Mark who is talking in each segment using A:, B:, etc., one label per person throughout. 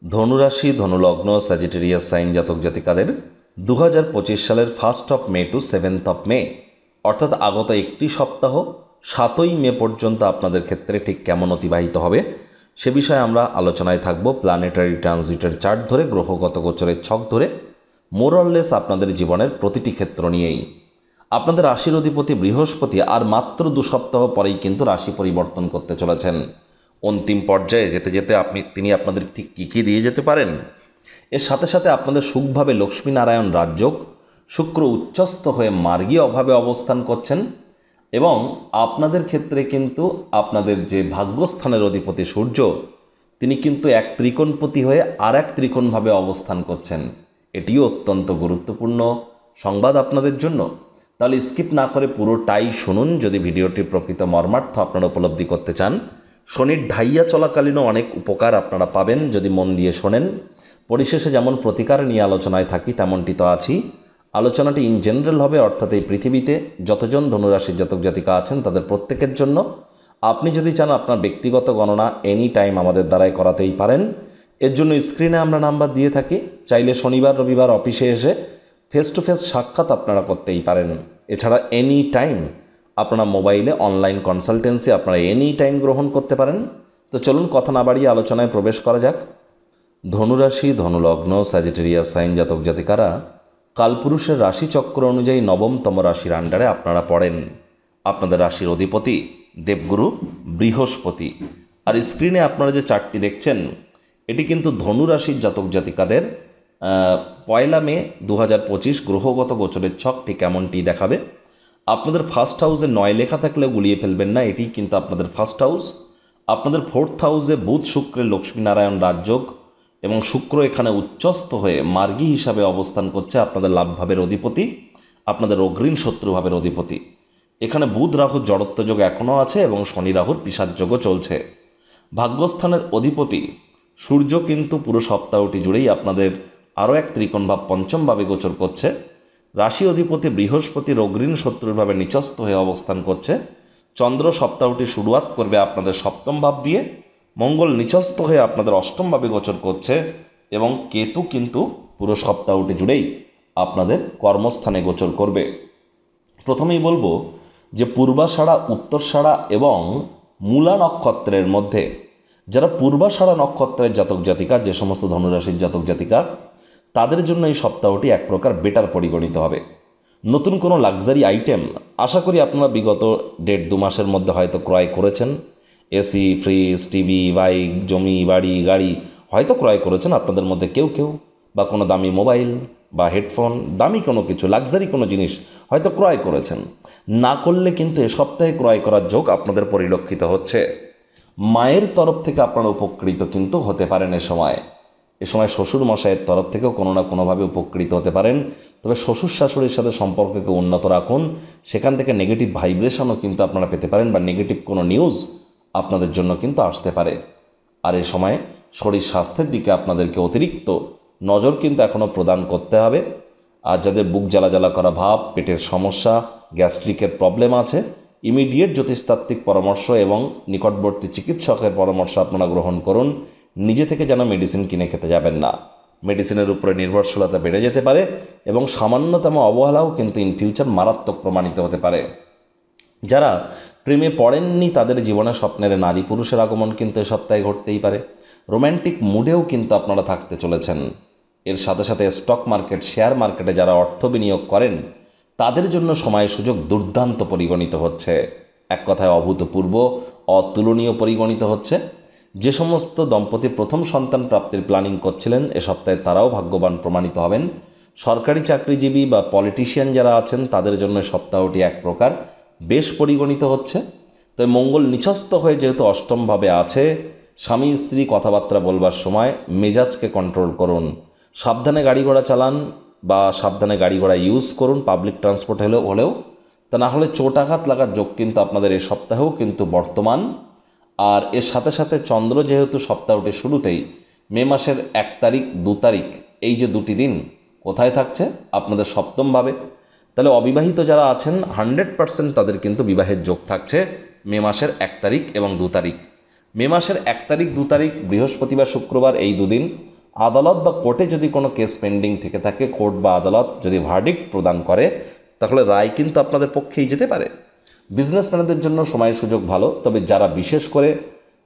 A: ধনুরাশি ধনুলগ্ন Sagittarius sign জাতক জাতিকাদের 2025 সালের 1 মে টু 7 মে অর্থাৎ আগত একটি সপ্তাহ 7 মে পর্যন্ত আপনাদের ক্ষেত্রে ঠিক কেমন অতিবাহিত হবে সে বিষয়ে আমরা আলোচনায় থাকব। প্ল্যানেটারি ট্রানজিটের চার্ট ধরে, গ্রহগত গোচরের ছক ধরে, মোরললেস আপনাদের জীবনের প্রতিটি ক্ষেত্র নিয়েই। আপনাদের রাশির অধিপতি বৃহস্পতি আর মাত্র 2 সপ্তাহ পরেই কিন্তু রাশি পরিবর্তন করতে চলেছেন। অন্তিম পর্যায়ে যেতে যেতে তিনি আপনাদের ঠিক কী কী দিয়ে যেতে পারেন, এর সাথে সাথে আপনাদের সুখভাবে লক্ষ্মীনারায়ণ রাজযোগ, শুক্র উচ্চস্থ হয়ে মার্গী অভাবে অবস্থান করছেন এবং আপনাদের ক্ষেত্রে কিন্তু আপনাদের যে ভাগ্যস্থানের অধিপতি সূর্য, তিনি কিন্তু এক ত্রিকোণপতি হয়ে আর এক ত্রিকোণভাবে অবস্থান করছেন। এটিও অত্যন্ত গুরুত্বপূর্ণ সংবাদ আপনাদের জন্য। তাহলে স্কিপ না করে পুরোটাই শুনুন যদি ভিডিওটির প্রকৃত মর্মার্থ আপনারা উপলব্ধি করতে চান। শনির ঢাইয়া চলাকালীনও অনেক উপকার আপনারা পাবেন যদি মন দিয়ে শোনেন। পরিশেষে যেমন প্রতিকার নিয়ে আলোচনায় থাকি তেমনটি তো আছি। আলোচনাটি ইন জেনারেল হবে, অর্থাৎ এই পৃথিবীতে যতজন ধনুরাশির জাতক জাতিকা আছেন তাদের প্রত্যেকের জন্য। আপনি যদি চান আপনার ব্যক্তিগত গণনা এনি টাইম আমাদের দ্বারাই করাতেই পারেন। এর জন্য স্ক্রিনে আমরা নাম্বার দিয়ে থাকি, চাইলে শনিবার রবিবার অফিসে এসে ফেস টু ফেস সাক্ষাৎ আপনারা করতেই পারেন। এছাড়া এনি টাইম আপনারা মোবাইলে অনলাইন কনসালটেন্সি আপনারা এনি টাইম গ্রহণ করতে পারেন। তো চলুন কথা না বাড়িয়ে আলোচনায় প্রবেশ করা যাক। ধনুরাশি ধনুলগ্ন স্যাজিটেরিয়াস সাইন জাতক জাতিকারা কালপুরুষের রাশিচক্র অনুযায়ী 9তম রাশির আন্ডারে আপনারা পড়েন। আপনাদের রাশির অধিপতি দেবগুরু বৃহস্পতি। আর স্ক্রিনে আপনারা যে চার্টটি দেখছেন এটি কিন্তু ধনুরাশির জাতক জাতিকাদের 1 মে 2025 গ্রহগত গোচরের ছকটি কেমনটি দেখাবে। আপনাদের ফার্স্ট হাউসে 9 লেখা থাকলেও গুলিয়ে ফেলবেন না, এটি কিন্তু আপনাদের ফার্স্ট হাউস। আপনাদের 4th হাউসে বুধ শুক্রের লক্ষ্মীনারায়ণ রাজযোগ এবং শুক্র এখানে উচ্চস্থ হয়ে মার্গী হিসাবে অবস্থান করছে। আপনাদের লাভভাবের অধিপতি, আপনাদের অগ্রীণ শত্রুভাবের অধিপতি। এখানে বুধ রাহুর জড়ত্ব যোগ এখনও আছে এবং শনি রাহুর পিশাচ যোগও চলছে। ভাগ্যস্থানের অধিপতি সূর্য কিন্তু পুরো সপ্তাহটি জুড়েই আপনাদের আরও এক ত্রিকোণভাব পঞ্চমভাবে গোচর করছে। রাশি অধিপতি বৃহস্পতির অগ্রীণ শত্রুভাবে নিচস্থ হয়ে অবস্থান করছে। চন্দ্র সপ্তাহটি শুরুয়াত করবে আপনাদের 7ম ভাব দিয়ে, মঙ্গল নিচস্থ হয়ে আপনাদের 8ম ভাবে গোচর করছে এবং কেতু কিন্তু পুরো সপ্তাহটি জুড়েই আপনাদের কর্মস্থানে গোচর করবে। প্রথমেই বলবো যে পূর্বাষাঢ়া, উত্তরষাঢ়া এবং মূলা নক্ষত্রের মধ্যে যারা পূর্বাষাঢ়া নক্ষত্রের জাতক জাতিকা, যে সমস্ত ধনুরাশির জাতক জাতিকা, তাদের জন্য এই সপ্তাহটি এক প্রকার বেটার পরিগণিত হবে। নতুন কোনো লাক্সারি আইটেম আশা করি আপনারা বিগত 1.5-2 মাসের মধ্যে হয়তো ক্রয় করেছেন। এসি, ফ্রিজ, টিভি, বাইক, জমি, বাড়ি, গাড়ি হয়তো ক্রয় করেছেন আপনাদের মধ্যে কেউ কেউ, বা কোনো দামি মোবাইল বা হেডফোন, দামি কোনো কিছু লাক্সারি কোনো জিনিস হয়তো ক্রয় করেছেন। না করলে কিন্তু এ সপ্তাহে ক্রয় করার যোগ আপনাদের পরিলক্ষিত হচ্ছে। মায়ের তরফ থেকে আপনারা উপকৃত কিন্তু হতে পারেন এ সময় শ্বশুর মশাইয়ের তরফ থেকেও কোনো না কোনোভাবে উপকৃত হতে পারেন। তবে শ্বশুর শাশুড়ির সাথে সম্পর্ককে উন্নত রাখুন, সেখান থেকে নেগেটিভ ভাইব্রেশনও কিন্তু আপনারা পেতে পারেন বা নেগেটিভ কোনো নিউজ আপনাদের জন্য কিন্তু আসতে পারে। আর এ সময় শরীর স্বাস্থ্যের দিকে আপনাদেরকে অতিরিক্ত নজর কিন্তু এখনও প্রদান করতে হবে। আর যাদের বুক জ্বালা জ্বালা করা ভাব, পেটের সমস্যা, গ্যাস্ট্রিকের প্রবলেম আছে, ইমিডিয়েট জ্যোতিষতাত্ত্বিক পরামর্শ এবং নিকটবর্তী চিকিৎসকের পরামর্শ আপনারা গ্রহণ করুন। নিজে থেকে যেন মেডিসিন কিনে খেতে যাবেন না। মেডিসিনের উপরে নির্ভরশীলতা বেড়ে যেতে পারে এবং সামান্যতম অবহেলাও কিন্তু ইন ফিউচার মারাত্মক প্রমাণিত হতে পারে। যারা প্রেমে পড়েননি তাদের জীবনে স্বপ্নের নারী পুরুষের আগমন কিন্তু এ সপ্তাহে ঘটতেই পারে। রোম্যান্টিক মুডেও কিন্তু আপনারা থাকতে চলেছেন। এর সাথে সাথে স্টক মার্কেট, শেয়ার মার্কেটে যারা অর্থ বিনিয়োগ করেন তাদের জন্য সময় সুযোগ দুর্দান্ত পরিগণিত হচ্ছে। এক কথায় অভূতপূর্ব, অতুলনীয় পরিগণিত হচ্ছে। যে সমস্ত দম্পতি প্রথম সন্তান প্রাপ্তির প্ল্যানিং করছিলেন এ সপ্তাহে তারাও ভাগ্যবান প্রমাণিত হবেন। সরকারি চাকরিজীবী বা পলিটিশিয়ান যারা আছেন তাদের জন্য সপ্তাহটি এক প্রকার বেশ পরিগণিত হচ্ছে। তবে মঙ্গল নিচস্থ হয়ে যেহেতু 8মভাবে আছে, স্বামী স্ত্রী কথাবার্তা বলবার সময় মেজাজকে কন্ট্রোল করুন। সাবধানে গাড়ি ঘোড়া চালান বা সাবধানে গাড়ি ঘোড়া ইউজ করুন, পাবলিক ট্রান্সপোর্ট হলেও। তা না হলে চোটাঘাত লাগার যোগ কিন্তু আপনাদের এই সপ্তাহেও কিন্তু বর্তমান। আর এর সাথে সাথে চন্দ্র যেহেতু সপ্তাহটির শুরুতেই মে মাসের 1 তারিখ 2 তারিখ এই যে 2টি দিন কোথায় থাকছে আপনাদের 7ম ভাবে, তাহলে অবিবাহিত যারা আছেন 100% তাদের কিন্তু বিবাহের যোগ থাকছে মে মাসের 1 তারিখ এবং 2 তারিখ। মে মাসের 1 তারিখ 2 তারিখ বৃহস্পতিবার শুক্রবার এই 2 দিন আদালত বা কোর্টে যদি কোনো কেস পেন্ডিং থেকে থাকে, কোর্ট বা আদালত যদি ভার্ডিক্ট প্রদান করে, তাহলে রায় কিন্তু আপনাদের পক্ষেই যেতে পারে। বিজনেসম্যানদের জন্য সময়ের সুযোগ ভালো, তবে যারা বিশেষ করে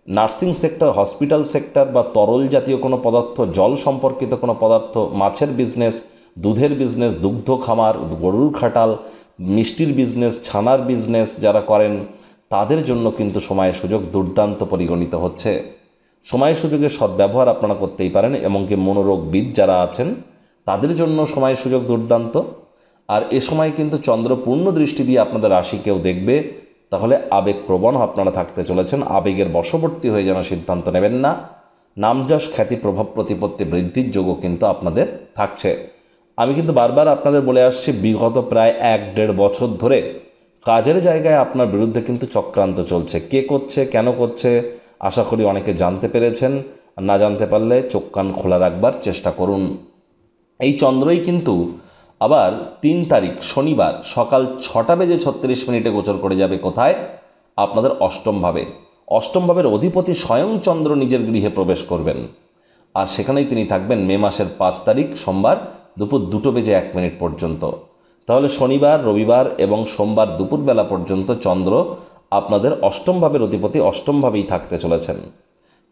A: নার্সিং সেক্টর, হসপিটাল সেক্টর বা তরল জাতীয় কোনো পদার্থ, জল সম্পর্কিত কোনো পদার্থ, মাছের বিজনেস, দুধের বিজনেস, দুগ্ধ খামার, গরুর খাটাল, মিষ্টির বিজনেস, ছানার বিজনেস যারা করেন, তাদের জন্য কিন্তু সময়ের সুযোগ দুর্দান্ত পরিগণিত হচ্ছে। সময়ের সুযোগের সদ্ব্যবহার আপনারা করতেই পারেন। এমনকি মনোরোগবিদ যারা আছেন তাদের জন্য সময়ের সুযোগ দুর্দান্ত। আর এ সময় কিন্তু চন্দ্র পূর্ণ দৃষ্টি দিয়ে আপনাদের রাশিকেও দেখবে, তাহলে আবেগপ্রবণ আপনারা থাকতে চলেছেন। আবেগের বশবর্তী হয়ে যেন সিদ্ধান্ত নেবেন না। নামযশ, খ্যাতি, প্রভাব প্রতিপত্তি বৃদ্ধির যোগও কিন্তু আপনাদের থাকছে। আমি কিন্তু বারবার আপনাদের বলে আসছি, বিগত প্রায় 1-1.5 বছর ধরে কাজের জায়গায় আপনার বিরুদ্ধে কিন্তু চক্রান্ত চলছে। কে করছে, কেন করছে, আশা করি অনেকে জানতে পেরেছেন। আর না জানতে পারলে চোখ কান খোলা রাখবার চেষ্টা করুন। এই চন্দ্রই কিন্তু আবার 3 তারিখ শনিবার সকাল 6:36 গোচর করে যাবে কোথায়? আপনাদের অষ্টম ভাবে। অষ্টম ভাবের অধিপতি স্বয়ং চন্দ্র নিজের গৃহে প্রবেশ করবেন, আর সেখানেই তিনি থাকবেন মে মাসের 5 তারিখ সোমবার দুপুর 2:01 পর্যন্ত। তাহলে শনিবার, রবিবার এবং সোমবার দুপুরবেলা পর্যন্ত চন্দ্র আপনাদের অষ্টম ভাবের অধিপতি অষ্টমভাবেই থাকতে চলেছেন।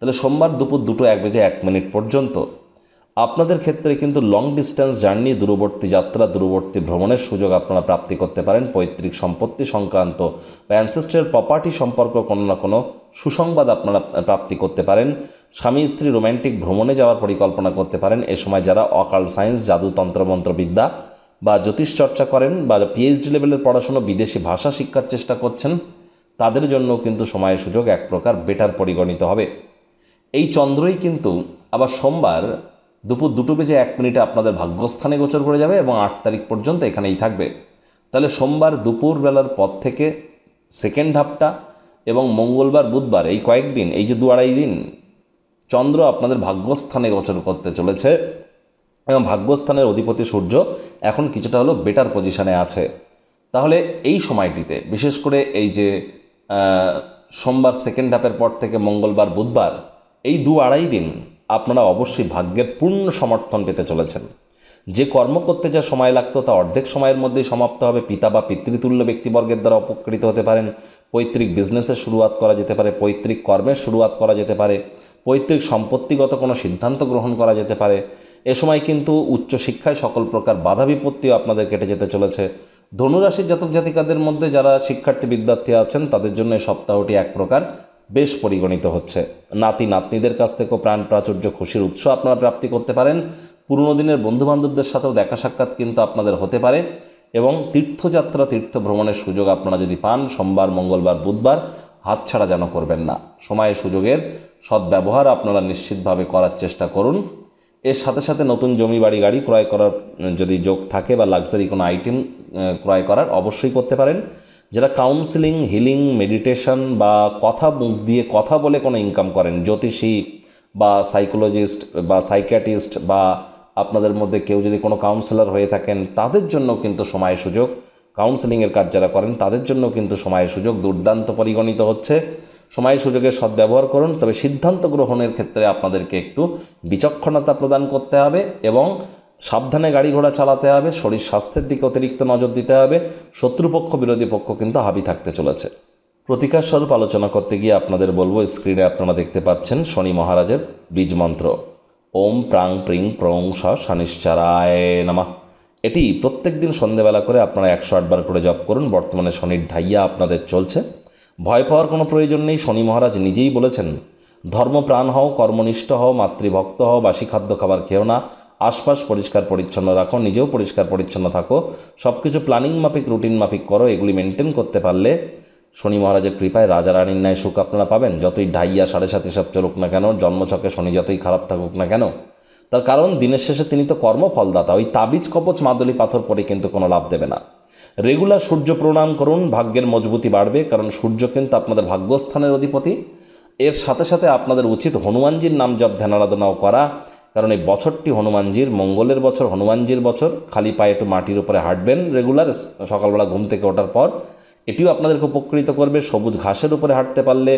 A: তাহলে সোমবার দুপুর 2:01 পর্যন্ত আপনাদের ক্ষেত্রে কিন্তু লং ডিস্টেন্স জার্নি, দূরবর্তী যাত্রা, দূরবর্তী ভ্রমণের সুযোগ আপনারা প্রাপ্তি করতে পারেন। পৈতৃক সম্পত্তি সংক্রান্ত বা অ্যানসেস্ট্রাল প্রপার্টি সম্পর্ক কোনো না কোনো সুসংবাদ আপনারা প্রাপ্তি করতে পারেন। স্বামী স্ত্রী রোম্যান্টিক ভ্রমণে যাওয়ার পরিকল্পনা করতে পারেন। এ সময় যারা অকাল্ট সায়েন্স, জাদু, তন্ত্রমন্ত্রবিদ্যা বা জ্যোতিষ চর্চা করেন বা পিএইচডি লেভেলের পড়াশুনো, বিদেশি ভাষা শিক্ষার চেষ্টা করছেন, তাদের জন্য কিন্তু সময়ের সুযোগ এক প্রকার বেটার পরিগণিত হবে। এই চন্দ্রই কিন্তু আবার সোমবার দুপুর 2:01 আপনাদের ভাগ্যস্থানে গোচর করে যাবে এবং 8 তারিখ পর্যন্ত এখানেই থাকবে। তাহলে সোমবার দুপুর বেলার পর থেকে সেকেন্ড হাফটা এবং মঙ্গলবার, বুধবার, এই কয়েকদিন, এই যে 2-2.5 দিন চন্দ্র আপনাদের ভাগ্যস্থানে গোচর করতে চলেছে এবং ভাগ্যস্থানের অধিপতি সূর্য এখন কিছুটা হলো বেটার পজিশনে আছে। তাহলে এই সময়টিতে বিশেষ করে এই যে সোমবার সেকেন্ড হাফের পর থেকে মঙ্গলবার, বুধবার, এই 2-2.5 দিন আপনারা অবশ্যই ভাগ্যের পূর্ণ সমর্থন পেতে চলেছেন। যে কর্ম করতে যা সময় লাগতো তা অর্ধেক সময়ের মধ্যেই সমাপ্ত হবে। পিতা বা পিতৃতুল্য ব্যক্তিবর্গের দ্বারা উপকৃত হতে পারেন। পৈতৃক বিজনেসের শুরুয়াত করা যেতে পারে, পৈতৃক কর্মের শুরুয়াত করা যেতে পারে, পৈতৃক সম্পত্তিগত কোনো সিদ্ধান্ত গ্রহণ করা যেতে পারে। এ সময় কিন্তু উচ্চশিক্ষায় সকল প্রকার বাধা বিপত্তিও আপনাদের কেটে যেতে চলেছে। ধনুরাশির জাতক জাতিকাদের মধ্যে যারা শিক্ষার্থী বিদ্যার্থী আছেন তাদের জন্য এই সপ্তাহটি এক প্রকার বেশ পরিগণিত হচ্ছে। নাতি নাতনিদের কাছ থেকেও প্রাণ প্রাচুর্য, খুশির উৎস আপনারা প্রাপ্তি করতে পারেন। পুরনো দিনের বন্ধুবান্ধবদের সাথেও দেখা সাক্ষাৎ কিন্তু আপনাদের হতে পারে এবং তীর্থযাত্রা, তীর্থ ভ্রমণের সুযোগ আপনারা যদি পান সোমবার, মঙ্গলবার, বুধবার, হাতছাড়া যেন করবেন না। সময়ের সুযোগের সদ্ব্যবহার আপনারা নিশ্চিতভাবে করার চেষ্টা করুন। এর সাথে সাথে নতুন জমি, বাড়ি, গাড়ি ক্রয় করার যদি যোগ থাকে বা লাক্সারি কোনো আইটেম ক্রয় করার অবশ্যই করতে পারেন। যারা কাউন্সিলিং, হিলিং, মেডিটেশন বা মুখ দিয়ে কথা বলে কোনো ইনকাম করেন, জ্যোতিষী বা সাইকোলজিস্ট বা সাইকিয়াট্রিস্ট বা আপনাদের মধ্যে কেউ যদি কোনো কাউন্সিলর হয়ে থাকেন, তাদের জন্য কিন্তু সময়ের সুযোগ, কাউন্সিলিংয়ের কাজ যারা করেন তাদের জন্য কিন্তু সময়ের সুযোগ দুর্দান্ত পরিগণিত হচ্ছে। সময় সুযোগের সদ্ব্যবহার করুন, তবে সিদ্ধান্ত গ্রহণের ক্ষেত্রে আপনাদেরকে একটু বিচক্ষণতা প্রদান করতে হবে এবং সাবধানে গাড়ি ঘোড়া চালাতে হবে। শরীর স্বাস্থ্যের দিকে অতিরিক্ত নজর দিতে হবে। শত্রুপক্ষ, বিরোধী পক্ষ কিন্তু হাবি থাকতে চলেছে। প্রতিকার স্বরূপ আলোচনা করতে গিয়ে আপনাদের বলবো, স্ক্রিনে আপনারা দেখতে পাচ্ছেন শনি মহারাজের বীজ মন্ত্র ওম প্রাং প্রিং প্রং শনিশ্চারায় নমঃ। এটি প্রত্যেক দিন সন্ধ্যেবেলা করে আপনারা 108 বার করে জপ করুন। বর্তমানে শনির ঢাইয়া আপনাদের চলছে, ভয় পাওয়ার কোনো প্রয়োজন নেই। শনি মহারাজ নিজেই বলেছেন, ধর্মপ্রাণ হও, কর্মনিষ্ঠ হও, মাতৃভক্ত হও, বাসি খাদ্য খাবার খেও না, আশপাশ পরিষ্কার পরিচ্ছন্ন রাখো, নিজেও পরিষ্কার পরিচ্ছন্ন থাকো, সব কিছু প্ল্যানিং মাফিক, রুটিন মাফিক করো। এগুলি মেনটেন করতে পারলে শনি মহারাজের কৃপায় রাজা রানীর ন্যায় সুখ আপনারা পাবেন। যতই ঢাইয়া 7.5 হিসাব চলুক না কেন, জন্মছকে শনি যতই খারাপ থাকুক না কেন, তার কারণ দিনের শেষে তিনি তো কর্মফলদাতা। ওই তাবিজ, কবচ, মাদুলি পাথর পরে কিন্তু কোনো লাভ দেবে না। রেগুলার সূর্য প্রণাম করুন, ভাগ্যের মজবুতি বাড়বে, কারণ সূর্য কিন্তু আপনাদের ভাগ্যস্থানের অধিপতি। এর সাথে সাথে আপনাদের উচিত হনুমানজির নাম জপ, ধ্যান, আরাধনাও করা, কারণ এই বছরটি হনুমানজির, মঙ্গলের বছর, হনুমানজির বছর। খালি পায়ে একটু মাটির উপরে হাঁটবেন রেগুলার, সকালবেলা ঘুম থেকে ওঠার পর। এটিও আপনাদেরকে উপকৃত করবে। সবুজ ঘাসের উপরে হাঁটতে পারলে,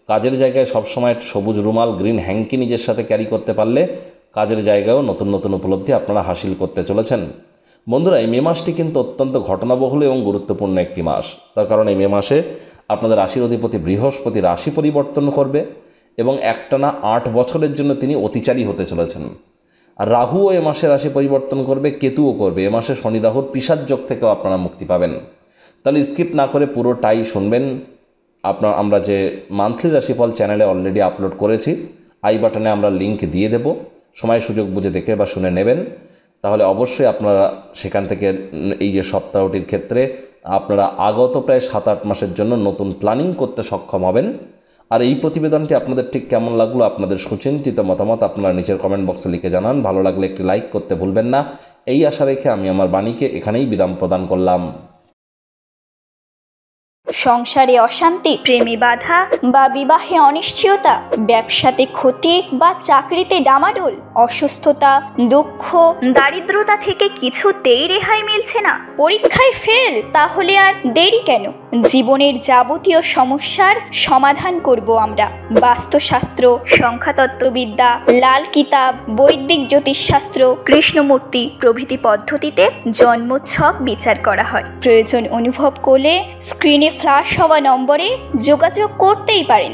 A: কাজের জায়গায় সবসময় সবুজ রুমাল, গ্রিন হ্যাঙ্কি নিজের সাথে ক্যারি করতে পারলে কাজের জায়গায়ও নতুন নতুন উপলব্ধি আপনারা হাসিল করতে চলেছেন। বন্ধুরা, এই মে মাসটি কিন্তু অত্যন্ত ঘটনাবহুল এবং গুরুত্বপূর্ণ একটি মাস। তার কারণ এই মে মাসে আপনাদের রাশির অধিপতি বৃহস্পতি রাশি পরিবর্তন করবে এবং একটানা 8 বছরের জন্য তিনি অতিচারী হতে চলেছেন। আর রাহুও এ মাসে রাশি পরিবর্তন করবে, কেতুও করবে। এ মাসে শনি রাহুর পিশাচ যোগ থেকেও আপনারা মুক্তি পাবেন। তাহলে স্কিপ না করে পুরোটাই শুনবেন। আমরা যে মান্থলি রাশিফল চ্যানেলে অলরেডি আপলোড করেছি, আই বাটনে আমরা লিঙ্ক দিয়ে দেব, সময় সুযোগ বুঝে দেখে বা শুনে নেবেন। তাহলে অবশ্যই আপনারা সেখান থেকে এই যে সপ্তাহটির ক্ষেত্রে আপনারা আগত প্রায় 7-8 মাসের জন্য নতুন প্ল্যানিং করতে সক্ষম হবেন। আর এই প্রতিবেদনটি আপনাদের ঠিক কেমন লাগলো, আপনাদের সুচিন্তিত মতামত আপনারা নিচের কমেন্ট বক্সে লিখে জানান। ভালো লাগলে একটি লাইক করতে ভুলবেন না। এই আশা রেখে আমি আমার বাণীকে এখানেই বিরাম প্রদান করলাম।
B: সংসারে অশান্তি, প্রেমে বাধা বা বিবাহে অনিশ্চয়তা, ব্যবসাতে ক্ষতি বা চাকরিতে ডামাডোল, অসুস্থতা, দুঃখ, দারিদ্রতা থেকে কিছুতেই রেহাই মিলছে না, পরীক্ষায় ফেল, তাহলে আর দেরি কেন? জীবনের যাবতীয় সমস্যার সমাধান করব আমরা। বাস্তুশাস্ত্র, সংখ্যাতত্ত্ববিদ্যা, লাল কিতাব, বৈদিক জ্যোতিষশাস্ত্র, কৃষ্ণমূর্তি প্রভৃতি পদ্ধতিতে জন্মছক বিচার করা হয়। প্রয়োজন অনুভব করলে স্ক্রিনে ফ্ল্যাশ হওয়া নম্বরে যোগাযোগ করতেই পারেন।